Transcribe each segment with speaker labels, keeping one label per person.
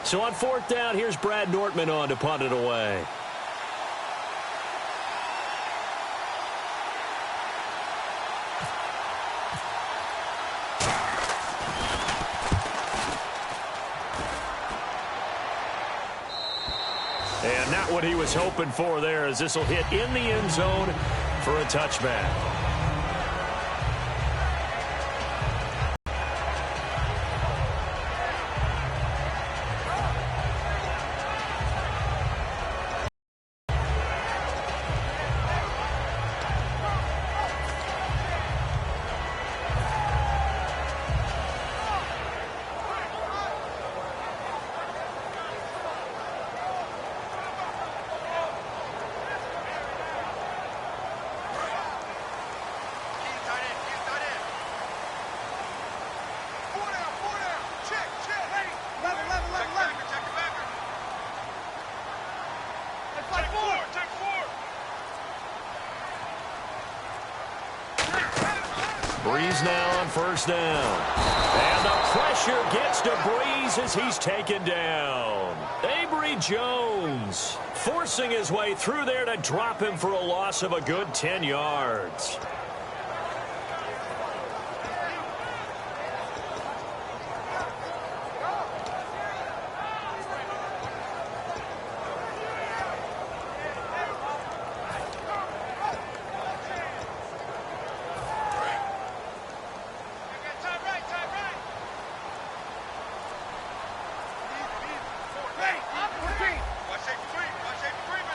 Speaker 1: So on fourth down, here's Brad Nortman on to punt it away. And not what he was hoping for there, as this will hit in the end zone for a touchback. Breeze now on first down. And the pressure gets to Breeze as he's taken down. Avery Jones forcing his way through there to drop him for a loss of a good 10 yards.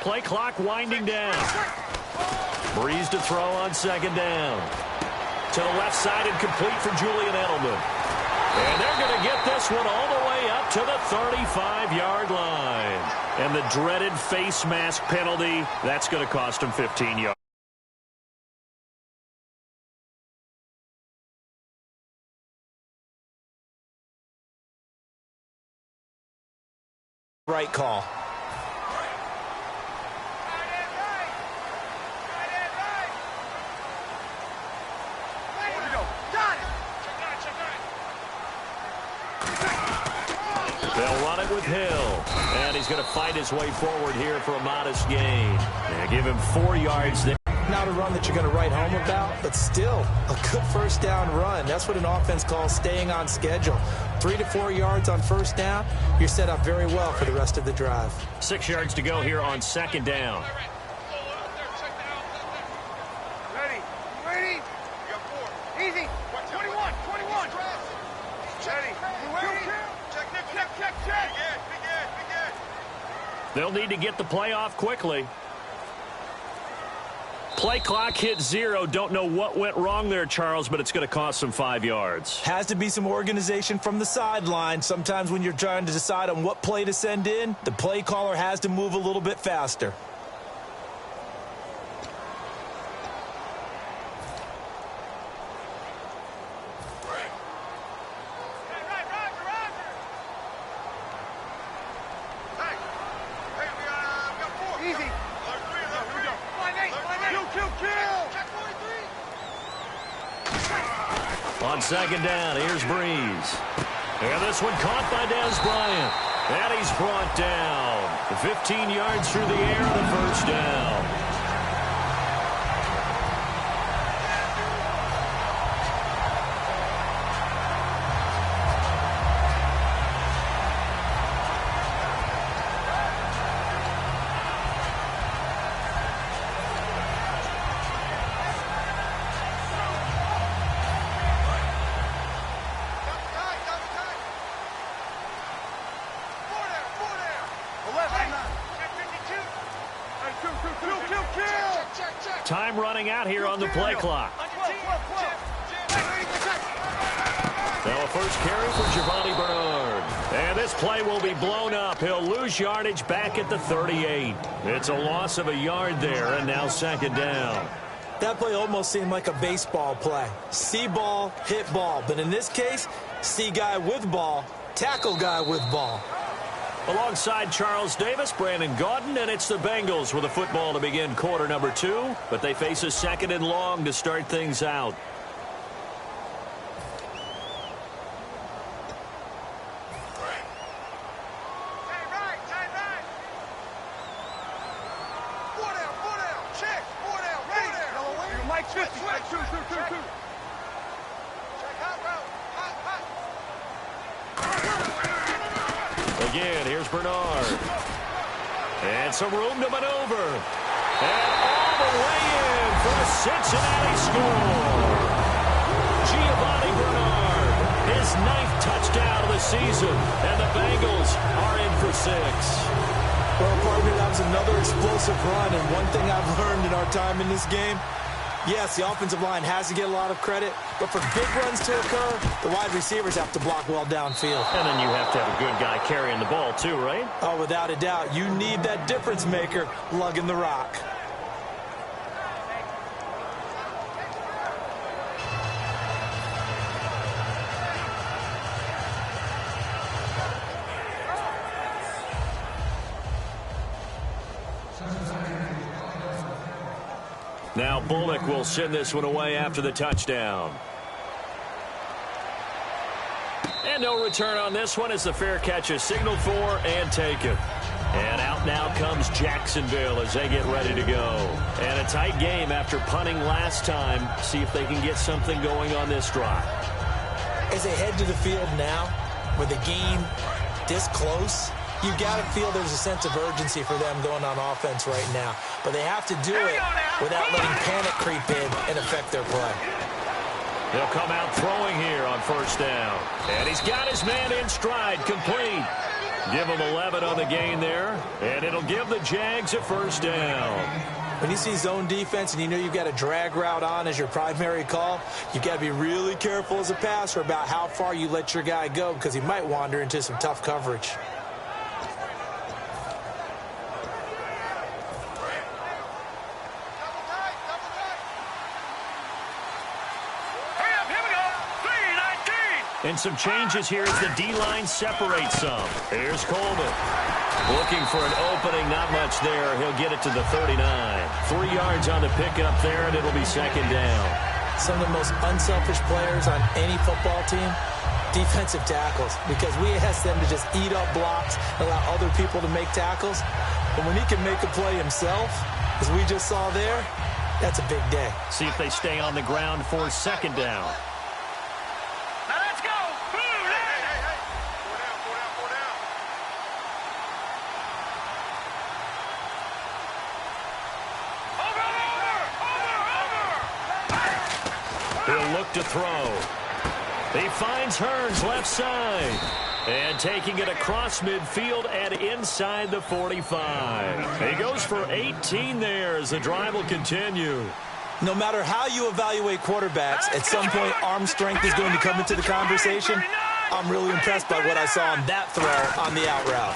Speaker 1: Play clock winding down. Breeze to throw on second down. To the left side and complete for Julian Edelman. And they're going to get this one all the way up to the 35-yard line. And the dreaded face mask penalty, that's going to cost him 15 yards.
Speaker 2: Right call.
Speaker 1: They'll run it with Hill. And he's going to fight his way forward here for a modest gain. They give him 4 yards there.
Speaker 2: Not a run that you're going to write home about, but still a good first down run. That's what an offense calls staying on schedule. 3 to 4 yards on first down, you're set up very well for the rest of the drive.
Speaker 1: 6 yards to go here on second down.
Speaker 3: Ready. You got 4. Easy. 21. Ready. Check.
Speaker 1: They'll need to get the play off quickly. Play clock hit 0. Don't know what went wrong there, Charles, but it's going to cost them 5 yards.
Speaker 2: Has to be some organization from the sideline. Sometimes when you're trying to decide on what play to send in, the play caller has to move a little bit faster.
Speaker 1: On second down, here's Breeze. And this one caught by Dez Bryant. And he's brought down. 15 yards through the air, the first down. Time running out here on the play clock. Now a first carry for Giovanni Bernard. And this play will be blown up. He'll lose yardage back at the 38. It's a loss of a yard there, and now second down.
Speaker 2: That play almost seemed like a baseball play. See ball, hit ball. But in this case, see guy with ball, tackle guy with ball.
Speaker 1: Alongside Charles Davis, Brandon Gaudin, and it's the Bengals with a football to begin quarter number 2, but they face a second and long to start things out. Again, here's Bernard. And some room to maneuver. And all the way in for the Cincinnati score. Giovanni Bernard, his 9th touchdown of the season. And the Bengals are in for 6.
Speaker 2: Well, partner, that was another explosive run. And one thing I've learned in our time in this game, yes, the offensive line has to get a lot of credit, but for big runs to occur, the wide receivers have to block well downfield.
Speaker 1: And then you have to have a good guy carrying the ball too, right?
Speaker 2: Oh, without a doubt. You need that difference maker lugging the rock.
Speaker 1: Now Bullock will send this one away after the touchdown. And no return on this one as the fair catch is signaled for and taken. And out now comes Jacksonville as they get ready to go. And a tight game after punting last time. See if they can get something going on this drive.
Speaker 2: As they head to the field now, with the game this close, you've got to feel there's a sense of urgency for them going on offense right now. But they have to do it without letting panic creep in and affect their play.
Speaker 1: He'll come out throwing here on first down. And he's got his man in stride, complete. Give him 11 on the gain there. And it'll give the Jags a first down.
Speaker 2: When you see zone defense and you know you've got a drag route on as your primary call, you've got to be really careful as a passer about how far you let your guy go because he might wander into some tough coverage.
Speaker 1: And some changes here as the D-line separates some. Here's Coleman. Looking for an opening, not much there. He'll get it to the 39. 3 yards on the pickup there, and it'll be second down.
Speaker 2: Some of the most unselfish players on any football team, defensive tackles, because we ask them to just eat up blocks, allow other people to make tackles. But when he can make a play himself, as we just saw there, that's a big day.
Speaker 1: See if they stay on the ground for second down. He'll look to throw. He finds Hearns left side. And taking it across midfield and inside the 45. He goes for 18 there as the drive will continue.
Speaker 2: No matter how you evaluate quarterbacks, at some point arm strength is going to come into the conversation. I'm really impressed by what I saw on that throw on the out route.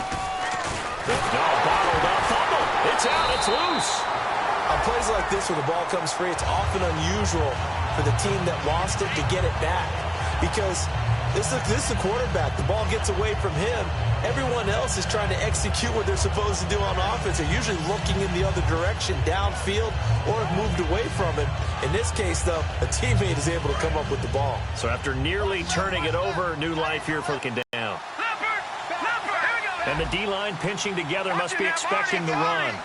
Speaker 1: No, bottled up, fumble. It's out, it's loose.
Speaker 2: On plays like this where the ball comes free, it's often unusual for the team that lost it to get it back. Because this is the quarterback. The ball gets away from him. Everyone else is trying to execute what they're supposed to do on offense. They're usually looking in the other direction, downfield, or have moved away from him. In this case, though, a teammate is able to come up with the ball.
Speaker 1: So after nearly turning it over, new life here for looking down. And the D-line pinching together must be expecting the run.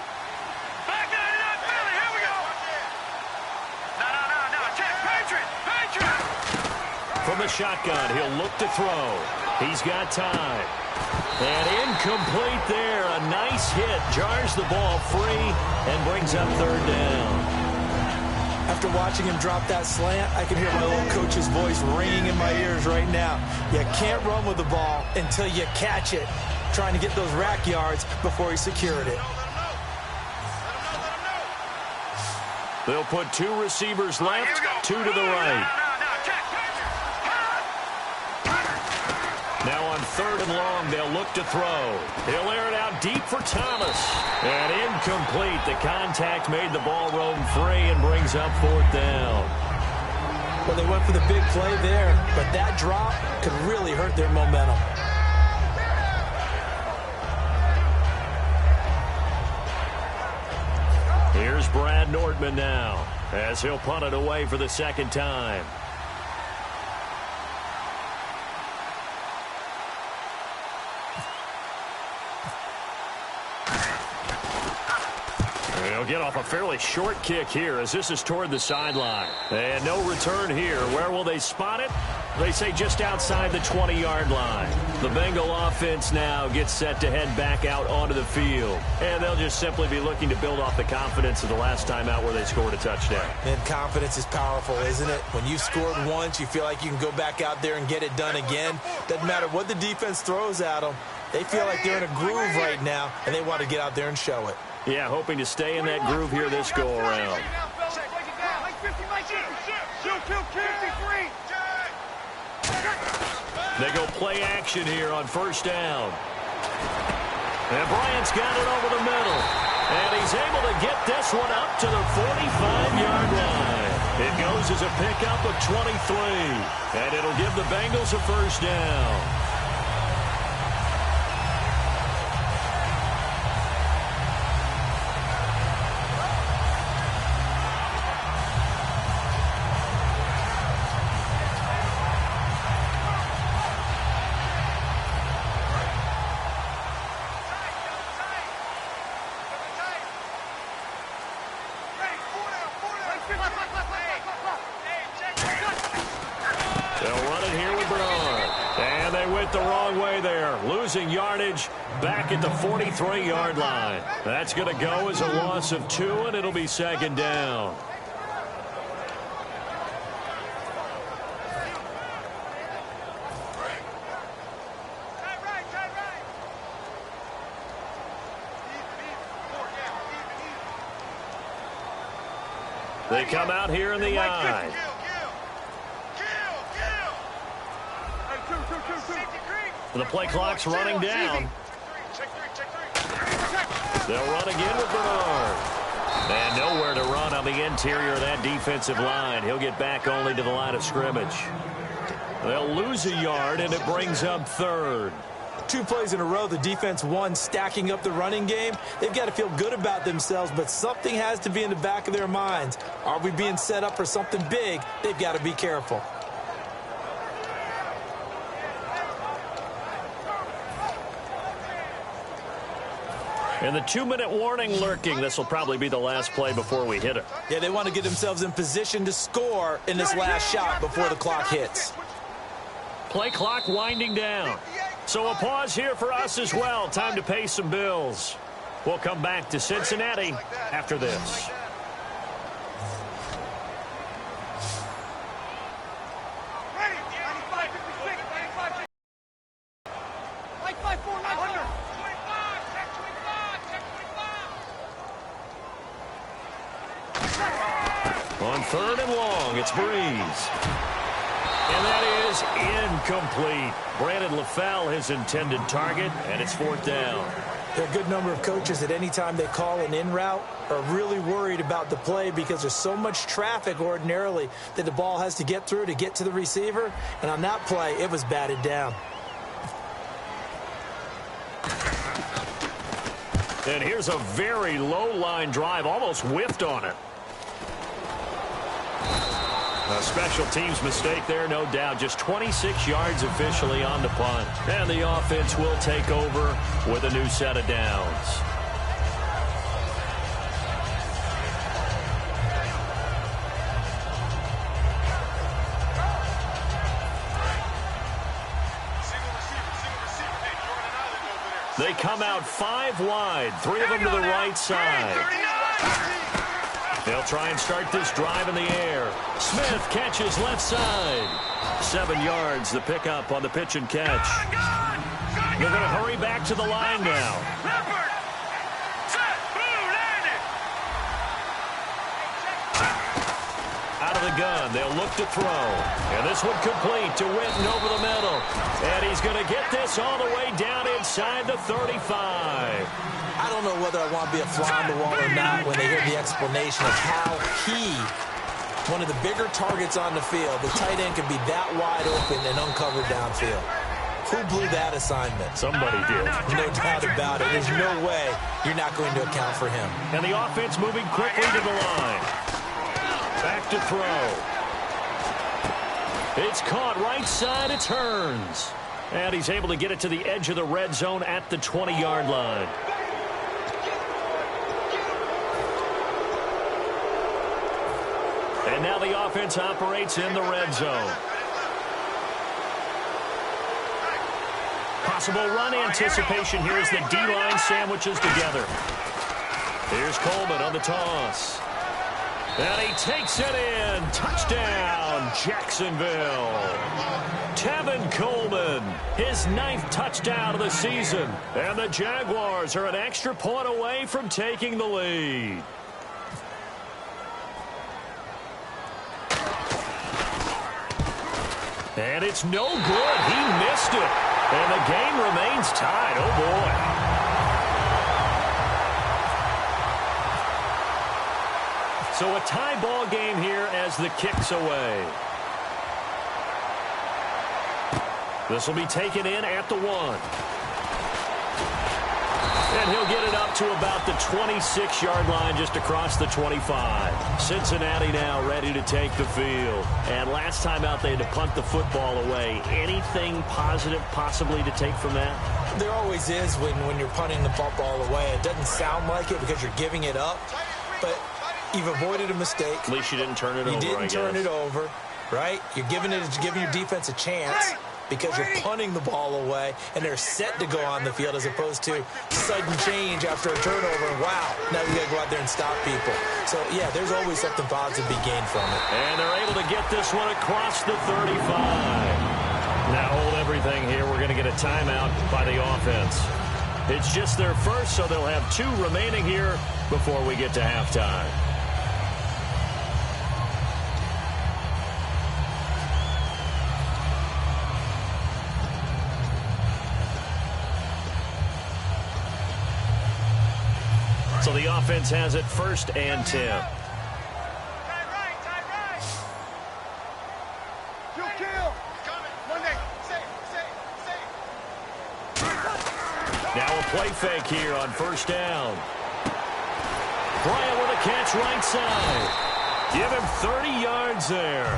Speaker 1: From the shotgun, he'll look to throw. He's got time. And incomplete there. A nice hit. Jars the ball free and brings up third down.
Speaker 2: After watching him drop that slant, I can hear my old coach's voice ringing in my ears right now. You can't run with the ball until you catch it. Trying to get those rack yards before he secured it.
Speaker 1: They'll put 2 receivers left, 2 to the right. Now on third and long, they'll look to throw. He'll air it out deep for Thomas. And incomplete. The contact made the ball roam free and brings up fourth down.
Speaker 2: Well, they went for the big play there, but that drop could really hurt their momentum.
Speaker 1: Here's Brad Nordman now as he'll punt it away for the second time. He'll They'll get off a fairly short kick here as this is toward the sideline. And no return here. Where will they spot it? They say just outside the 20-yard line. The Bengal offense now gets set to head back out onto the field. And they'll just simply be looking to build off the confidence of the last time out where they scored a touchdown.
Speaker 2: And confidence is powerful, isn't it? When you've scored once, you feel like you can go back out there and get it done again. Doesn't matter what the defense throws at them. They feel like they're in a groove right now, and they want to get out there and show it.
Speaker 1: Yeah, hoping to stay in that groove here this go-around. They go play action here on first down. And Bryant's got it over the middle. And he's able to get this one up to the 45-yard line. It goes as a pickup of 23. And it'll give the Bengals a first down. The wrong way there, losing yardage back at the 43-yard line. That's going to go as a loss of 2, and it'll be second down. They come out here in the I. The play clock's running down. They'll run again with Bernard. And nowhere to run on the interior of that defensive line. He'll get back only to the line of scrimmage. They'll lose a yard, and it brings up third.
Speaker 2: 2 plays in a row, the defense won, stacking up the running game. They've got to feel good about themselves, but something has to be in the back of their minds. Are we being set up for something big? They've got to be careful.
Speaker 1: And the 2-minute warning lurking. This will probably be the last play before we hit it.
Speaker 2: Yeah, they want to get themselves in position to score in this last shot before the clock hits.
Speaker 1: Play clock winding down. So a pause here for us as well. Time to pay some bills. We'll come back to Cincinnati after this. On third and long, it's Breeze. And that is incomplete. Brandon LaFell, his intended target, and it's fourth down.
Speaker 2: There are a good number of coaches at any time they call an in route are really worried about the play because there's so much traffic ordinarily that the ball has to get through to get to the receiver. And on that play, it was batted down.
Speaker 1: And here's a very low line drive, almost whiffed on it. A special teams mistake there, no doubt. Just 26 yards officially on the punt. And the offense will take over with a new set of downs. They come out 5 wide, 3 of them to the right side. They'll try and start this drive in the air. Smith catches left side. 7 yards, the pickup on the pitch and catch. They're going to hurry back to the line now. Out of the gun, they'll look to throw. And this one complete to Witten over the middle. And he's going to get this all the way down inside the 35.
Speaker 2: I don't know whether I want to be a fly on the wall or not when they hear the explanation of how he, one of the bigger targets on the field, the tight end can be that wide open and uncovered downfield. Who blew that assignment?
Speaker 1: Somebody did.
Speaker 2: No doubt about it. There's no way you're not going to account for him.
Speaker 1: And the offense moving quickly to the line. Back to throw. It's caught right side. It turns. And he's able to get it to the edge of the red zone at the 20-yard line. And now the offense operates in the red zone. Possible run anticipation here as the D-line sandwiches together. Here's Coleman on the toss. And he takes it in. Touchdown, Jacksonville. Tevin Coleman, his 9th touchdown of the season. And the Jaguars are an extra point away from taking the lead. And it's no good. He missed it. And the game remains tied. Oh, boy. So a tie ball game here as the kick's away. This will be taken in at the 1. And he'll get it up to about the 26-yard line just across the 25. Cincinnati now ready to take the field. And last time out they had to punt the football away. Anything positive possibly to take from that?
Speaker 2: There always is when you're punting the football away. It doesn't sound like it because you're giving it up. But you've avoided a mistake.
Speaker 1: At least you didn't turn it over,
Speaker 2: You didn't turn it over, right? You're giving your defense a chance because you're punting the ball away, and they're set to go on the field as opposed to sudden change after a turnover. And wow, now we got to go out there and stop people. So, yeah, there's always something positive to be gained from it.
Speaker 1: And they're able to get this one across the 35. Now hold everything here. We're going to get a timeout by the offense. It's just their first, so they'll have 2 remaining here before we get to halftime. So the offense has it 1st and 10.
Speaker 3: Tie right. Kill. Monday. Safe.
Speaker 1: Now a play fake here on 1st down. Bryant with a catch right side. Give him 30 yards there.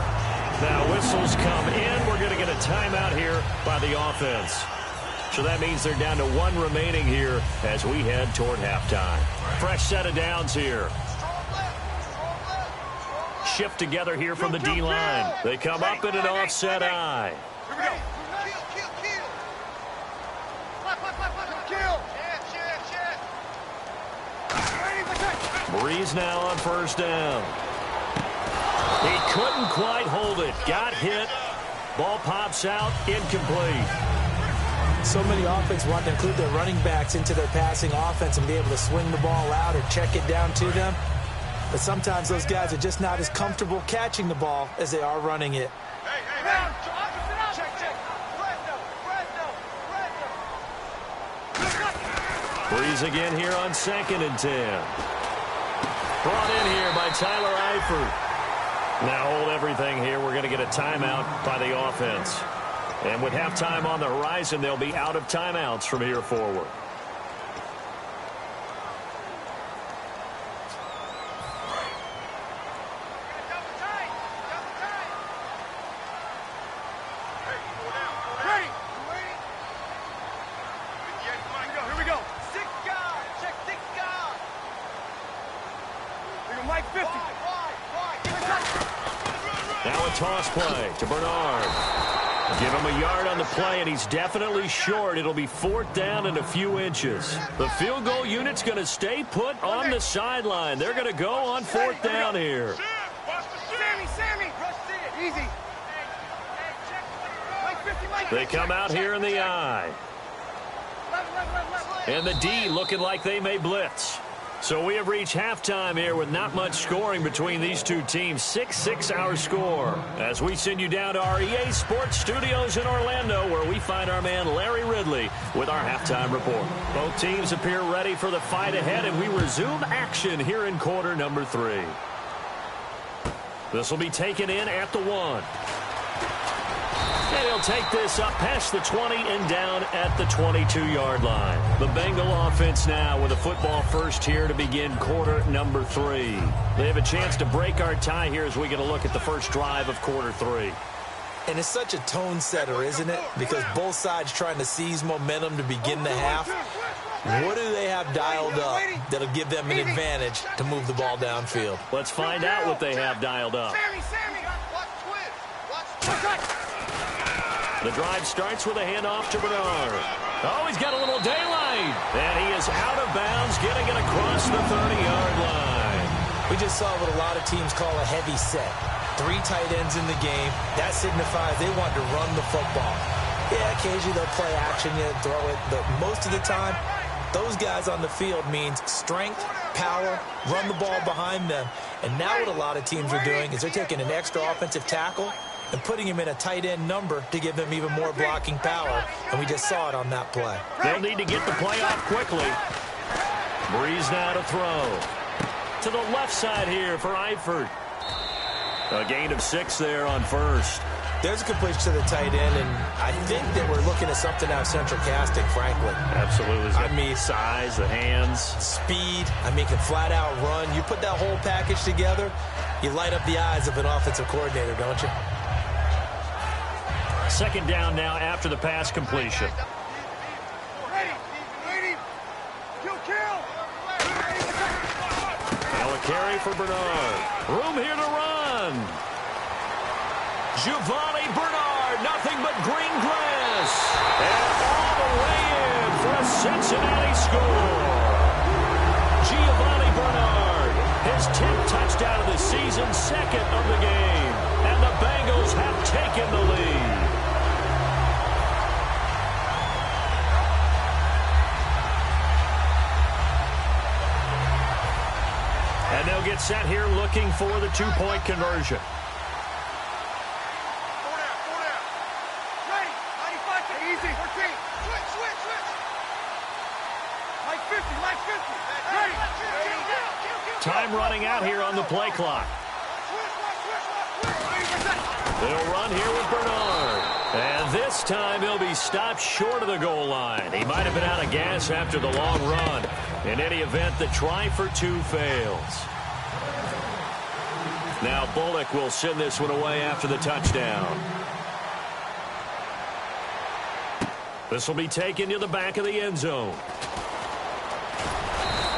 Speaker 1: Now whistles come in. We're going to get a timeout here by the offense. So that means they're down to 1 remaining here as we head toward halftime. Fresh set of downs here. Shift together here from the D-line. They come up in an offset eye.
Speaker 3: Here we go. Kill.
Speaker 1: Breeze now on 1st down. He couldn't quite hold it. Got hit. Ball pops out. Incomplete.
Speaker 2: So many offense want to include their running backs into their passing offense and be able to swing the ball out or check it down to them. But sometimes those guys are just not as comfortable catching the ball as they are running it.
Speaker 1: Breeze again here on 2nd and 10. Brought in here by Tyler Eifert. Now hold everything here. We're going to get a timeout by the offense. And with halftime on the horizon, they'll be out of timeouts from here forward.
Speaker 3: Here we go. 6 guys. Check 6 guys. Here we go, Mike 50.
Speaker 1: Now a toss play to Bernard. Give him a yard on the play, and he's definitely short. It'll be 4th down and a few inches. The field goal unit's going to stay put on the sideline. They're going to go on 4th down here.
Speaker 3: Sammy. Easy.
Speaker 1: They come out here in the I. And the D looking like they may blitz. So we have reached halftime here with not much scoring between these 2 teams. 6-6 our score. As we send you down to our EA Sports Studios in Orlando, where we find our man Larry Ridley with our halftime report. Both teams appear ready for the fight ahead, and we resume action here in quarter number 3. This will be taken in at the 1. And he'll take this up past the 20 and down at the 22-yard line. The Bengal offense now with a football first here to begin quarter number 3. They have a chance to break our tie here as we get a look at the first drive of quarter 3.
Speaker 2: And it's such a tone setter, isn't it? Because both sides trying to seize momentum to begin the half. What do they have dialed up that'll give them an advantage to move the ball downfield?
Speaker 1: Let's find out what they have dialed up. The drive starts with a handoff to Bernard. Oh, he's got a little daylight. And he is out of bounds, getting it across the 30-yard line.
Speaker 2: We just saw what a lot of teams call a heavy set. 3 tight ends in the game. That signifies they want to run the football. Yeah, occasionally they'll play action and throw it, but most of the time, those guys on the field means strength, power, run the ball behind them. And now what a lot of teams are doing is they're taking an extra offensive tackle and putting him in a tight end number to give them even more blocking power. And we just saw it on that play.
Speaker 1: They'll need to get the play off quickly. Breeze now to throw. To the left side here for Eifert. A gain of 6 there on first.
Speaker 2: There's a completion to the tight end, and I think that we're looking at something out of central casting, frankly.
Speaker 1: Absolutely.
Speaker 2: I mean,
Speaker 1: size, the hands.
Speaker 2: Speed. I mean, can flat out run. You put that whole package together, you light up the eyes of an offensive coordinator, don't you?
Speaker 1: Second down now after the pass completion. Now a carry for Bernard. Room here to run. Giovanni Bernard, nothing but green grass. And all the way in for a Cincinnati score. Giovanni Bernard, his 10th touchdown of the season, 2nd of the game. And the Bengals have taken the lead. And they'll get set here looking for the 2-point conversion. Time running out here on the play clock. They'll run here with Bernard. And this time he'll be stopped short of the goal line. He might have been out of gas after the long run. In any event, the try for 2 fails. Now Bullock will send this one away after the touchdown. This will be taken to the back of the end zone.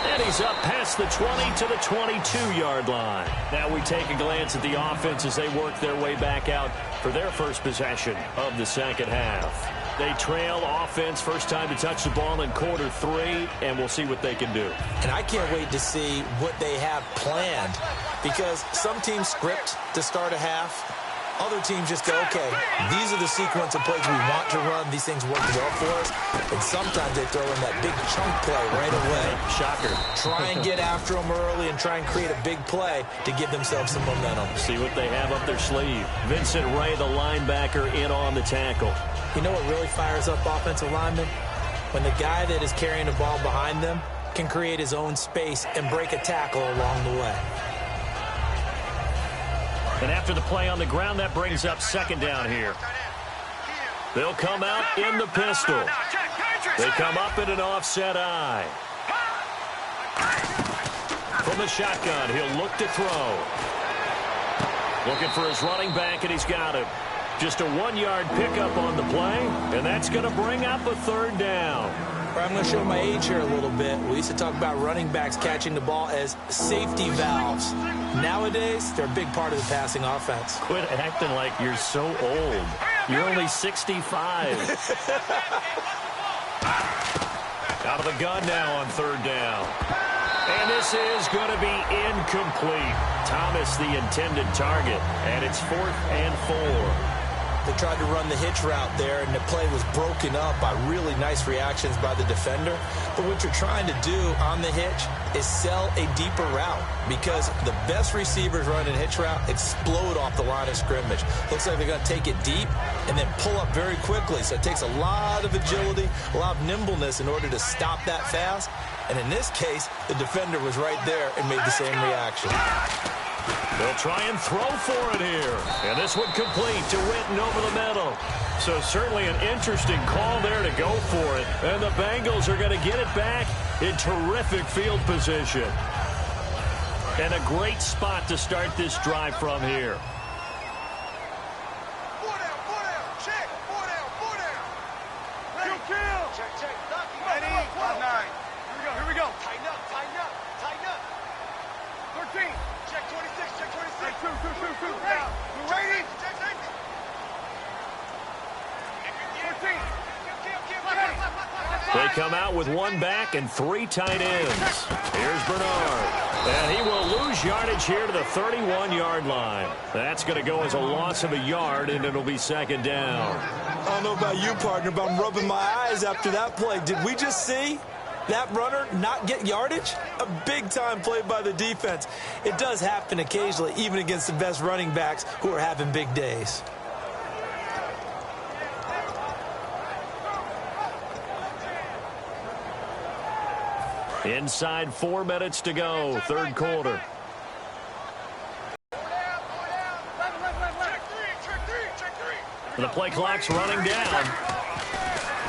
Speaker 1: And he's up past the 20 to the 22-yard line. Now we take a glance at the offense as they work their way back out for their first possession of the second half. They trail offense, first time to touch the ball in quarter 3, and we'll see what they can do.
Speaker 2: And I can't wait to see what they have planned, because some teams script to start a half. Other teams just go, okay, these are the sequence of plays we want to run. These things work well for us. And sometimes they throw in that big chunk play right away.
Speaker 1: Shocker.
Speaker 2: Try and get after them early and try and create a big play to give themselves some momentum.
Speaker 1: See what they have up their sleeve. Vincent Ray, the linebacker, in on the tackle.
Speaker 2: You know what really fires up offensive linemen? When the guy that is carrying the ball behind them can create his own space and break a tackle along the way.
Speaker 1: And after the play on the ground, that brings up second down here. They'll come out in the pistol. They come up in an offset eye. From the shotgun, he'll look to throw. Looking for his running back, and he's got him. Just a 1-yard pickup on the play, and that's going to bring up a third down.
Speaker 2: I'm going to show my age here a little bit. We used to talk about running backs catching the ball as safety valves. Nowadays, they're a big part of the passing offense.
Speaker 1: Quit acting like you're so old. You're only 65. Out of the gun now on third down. And this is going to be incomplete. Thomas, the intended target, and it's 4th and 4.
Speaker 2: They tried to run the hitch route there, and the play was broken up by really nice reactions by the defender. But what you're trying to do on the hitch is sell a deeper route, because the best receivers running a hitch route explode off the line of scrimmage. Looks like they're going to take it deep and then pull up very quickly. So it takes a lot of agility, a lot of nimbleness in order to stop that fast. And in this case, the defender was right there and made the same reaction.
Speaker 1: They'll try and throw for it here. And this one complete to Witten over the middle. So certainly an interesting call there to go for it. And the Bengals are going to get it back in terrific field position. And a great spot to start this drive from here.
Speaker 3: Check 26, check 26. Two. Now, you ready? Check safety. 14.
Speaker 1: They come out with one back and 3 tight ends. Here's Bernard. And he will lose yardage here to the 31-yard line. That's going to go as a loss of a yard, and it'll be second down.
Speaker 2: I don't know about you, partner, but I'm rubbing my eyes after that play. Did we just see that runner not get yardage? A big-time play by the defense. It does happen occasionally, even against the best running backs who are having big days.
Speaker 1: Inside 4 minutes to go, third quarter. The play clock's running down.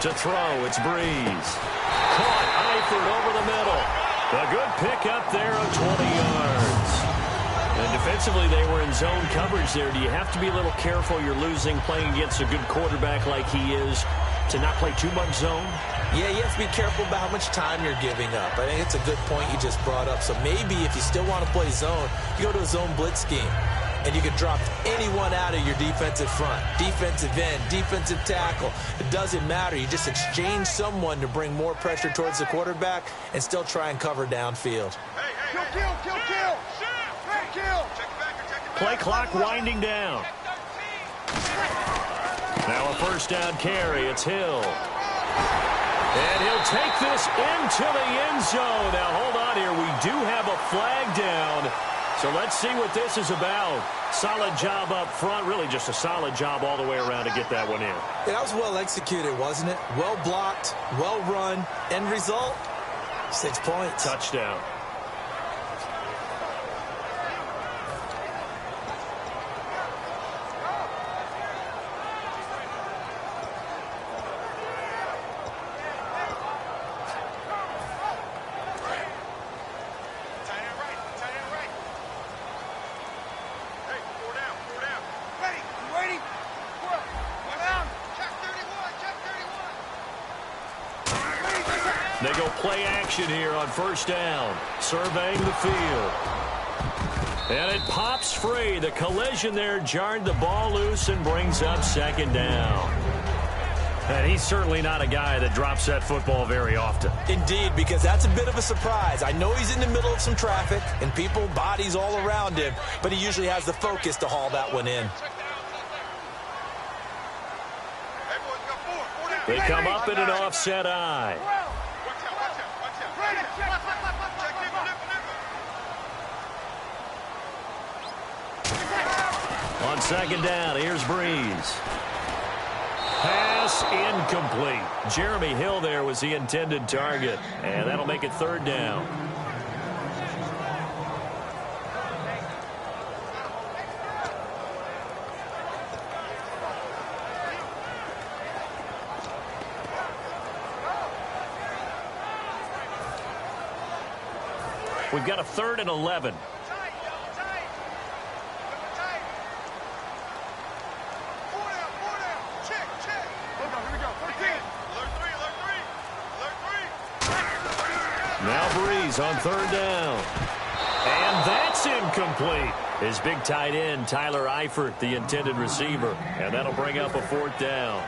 Speaker 1: To throw, it's Breeze. Caught Eifert over the middle. A good pickup there of 20 yards. And defensively, they were in zone coverage there. Do you have to be a little careful? You're losing playing against a good quarterback like he is to not play too much zone?
Speaker 2: Yeah, you have to be careful about how much time you're giving up. I think it's a good point you just brought up. So maybe if you still want to play zone, you go to a zone blitz scheme. And you can drop anyone out of your defensive front. Defensive end, defensive tackle. It doesn't matter. You just exchange someone to bring more pressure towards the quarterback and still try and cover downfield.
Speaker 3: Kill.
Speaker 1: Play clock winding down. Now a first down carry. It's Hill. And he'll take this into the end zone. Now, hold on here. We do have a flag down. So let's see what this is about. Solid job up front. Really just a solid job all the way around to get that one in.
Speaker 2: That was well executed, wasn't it? Well blocked, well run. End result, 6 points.
Speaker 1: Touchdown. They go play action here on first down. Surveying the field. And it pops free. The collision there jarred the ball loose and brings up second down. And he's certainly not a guy that drops that football very often.
Speaker 2: Indeed, because that's a bit of a surprise. I know he's in the middle of some traffic and people, bodies all around him, but he usually has the focus to haul that one in.
Speaker 1: They come up in an offset eye. On second down, here's Breeze. Pass incomplete. Jeremy Hill there was the intended target, and that'll make it third down. We've got a 3rd and 11. Now Breeze on 3rd down. And that's incomplete. His big tight end, Tyler Eifert, the intended receiver. And that'll bring up a 4th down.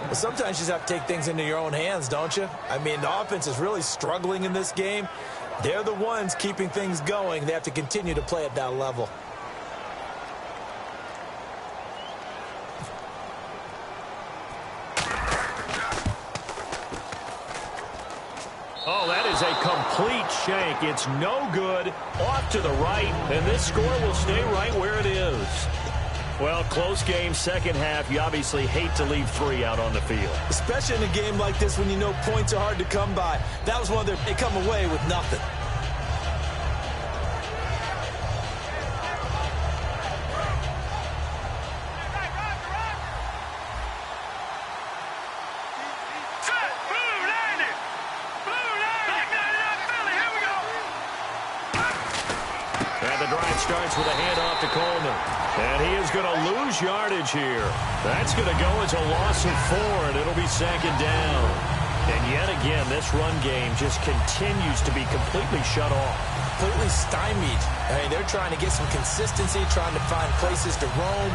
Speaker 2: Well, sometimes you just have to take things into your own hands, don't you? I mean, the offense is really struggling in this game. They're the ones keeping things going. They have to continue to play at that level.
Speaker 1: Oh, that is a complete shank. It's no good. Off to the right, and this score will stay right where it is. Well, close game, second half. You obviously hate to leave 3 out on the field.
Speaker 2: Especially in a game like this when you know points are hard to come by. That was one of their, they come away with nothing.
Speaker 1: Starts with a handoff to Coleman. And he is going to lose yardage here. That's going to go as a loss of 4, and it'll be second down. And yet again, this run game just continues to be completely shut off.
Speaker 2: completely stymied. I mean, they're trying to get some consistency, trying to find places to roam.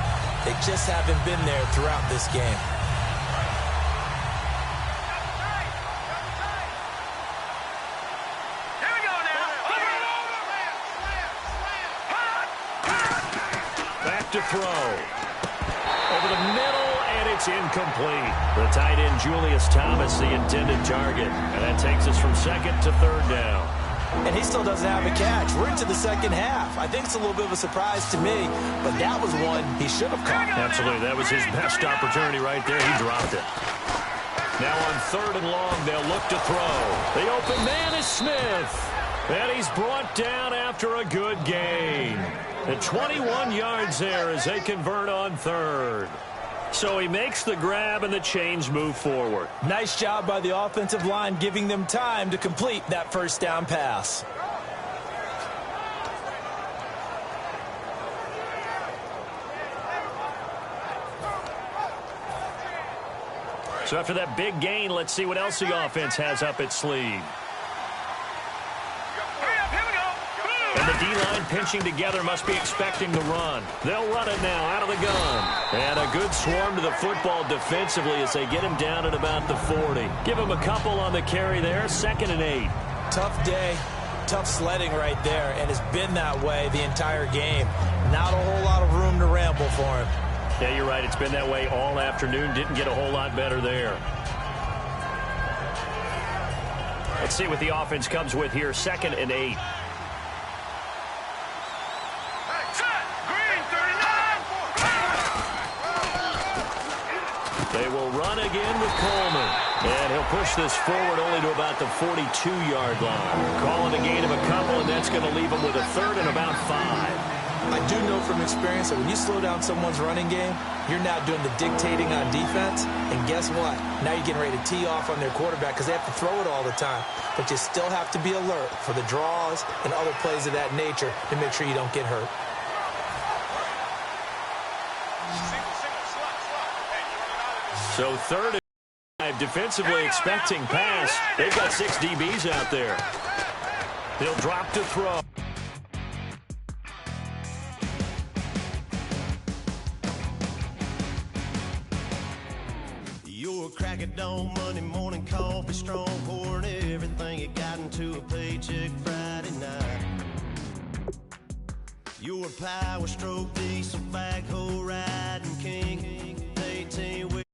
Speaker 2: They just haven't been there throughout this game.
Speaker 1: Back to throw. Over the middle, and it's incomplete. The tight end, Julius Thomas, the intended target. And that takes us from second to third down.
Speaker 2: And he still doesn't have a catch. We're into the second half. I think it's a little bit of a surprise to me, but that was one he should have caught.
Speaker 1: Absolutely. That was his best opportunity right there. He dropped it. Now on third and long, they'll look to throw. The open man is Smith. And he's brought down after a good gain. The 21 yards there as they convert on third. So he makes the grab and the chains move forward.
Speaker 2: Nice job by the offensive line giving them time to complete that first down pass.
Speaker 1: So after that big gain, let's see what else the offense has up its sleeve. And the D-line pinching together must be expecting the run. They'll run it now out of the gun. And a good swarm to the football defensively as they get him down at about the 40. Give him a couple on the carry there, 2nd and 8.
Speaker 2: Tough day, tough sledding right there, and it's been that way the entire game. Not a whole lot of room to ramble for him.
Speaker 1: Yeah, you're right. It's been that way all afternoon. Didn't get a whole lot better there. Let's see what the offense comes with here, 2nd and 8. They will run again with Coleman. And he'll push this forward only to about the 42-yard line. Calling a gain of a couple, and that's going to leave them with a 3rd and about 5.
Speaker 2: I do know from experience that when you slow down someone's running game, you're now doing the dictating on defense. And guess what? Now you're getting ready to tee off on their quarterback because they have to throw it all the time. But you still have to be alert for the draws and other plays of that nature to make sure you don't get hurt.
Speaker 1: So 3rd and 5, defensively expecting pass. They've got 6 DBs out there. He'll drop to throw.
Speaker 4: You're a crack at dawn, Monday morning coffee, strong pouring everything you got into a paycheck Friday night. You're a power stroke, diesel backhoe riding king, 18